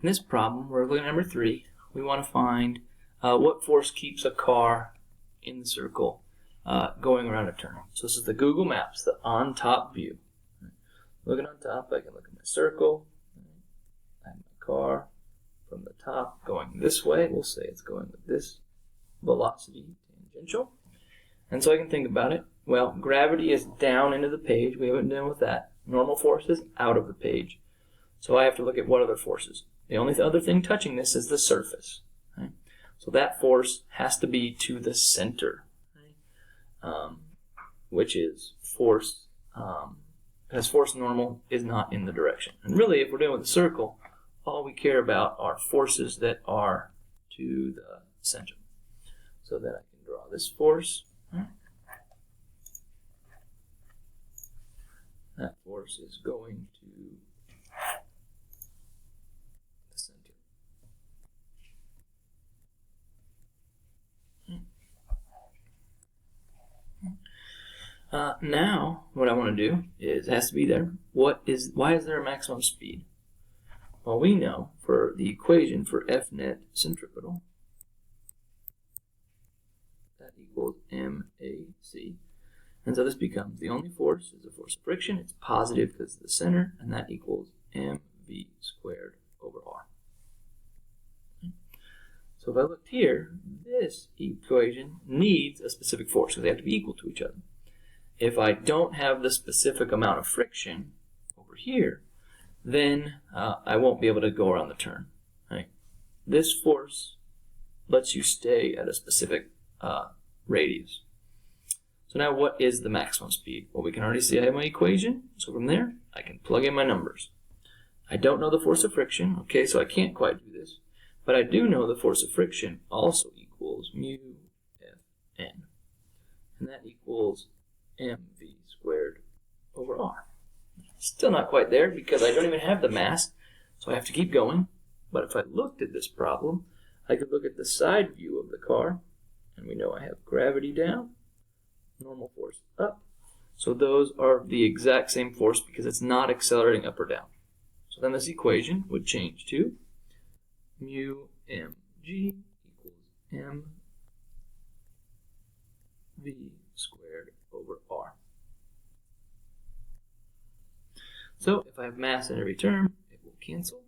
In this problem, we're looking at number 3. We want to find what force keeps a car in the circle going around a turn. So this is the Google Maps, the on-top view. Looking on top, I can look at my circle. I have my car from the top going this way. We'll say it's going with this velocity tangential. And so I can think about it. Well, gravity is down into the page. We haven't done with that. Normal force is out of the page. So I have to look at what other forces. The only other thing touching this is the surface. Right? So that force has to be to the center, right? Which is force, because force normal is not in the direction. And really, if we're dealing with a circle, all we care about are forces that are to the center. So then I can draw this force. Right? That force is going to the center. Now, what I want to do is, it has to be there. Why is there a maximum speed? Well, we know for the equation for F net centripetal, that equals MAC. And so this becomes the only force is the force of friction. It's positive because it's the center, and that equals mv squared over r. So if I looked here, this equation needs a specific force because they have to be equal to each other. If I don't have the specific amount of friction over here, then I won't be able to go around the turn. Right? This force lets you stay at a specific radius. So now what is the maximum speed? Well, we can already see I have my equation. So from there, I can plug in my numbers. I don't know the force of friction. Okay, so I can't quite do this. But I do know the force of friction also equals mu Fn. And that equals mv squared over r. Still not quite there because I don't even have the mass. So I have to keep going. But if I looked at this problem, I could look at the side view of the car. And we know I have gravity down, normal force up. So those are the exact same force because it's not accelerating up or down. So then this equation would change to mu mg equals mv squared over r. So if I have mass in every term, it will cancel.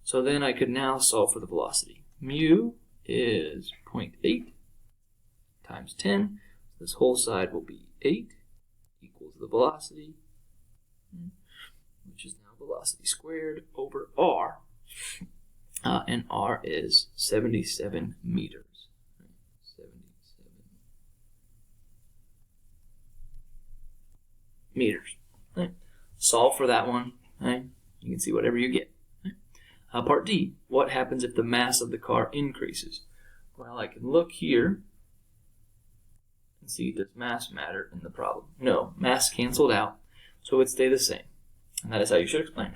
So then I could now solve for the velocity. Mu is 0.8 times 10. This whole side will be 8 equals the velocity, which is now velocity squared over r. And r is 77 meters. 77 meters. Right. Solve for that one. Right. You can see whatever you get. Right. Part D, what happens if the mass of the car increases? Well, I can look here and see, does mass matter in the problem? No, mass canceled out, so it would stay the same. And that is how you should explain it.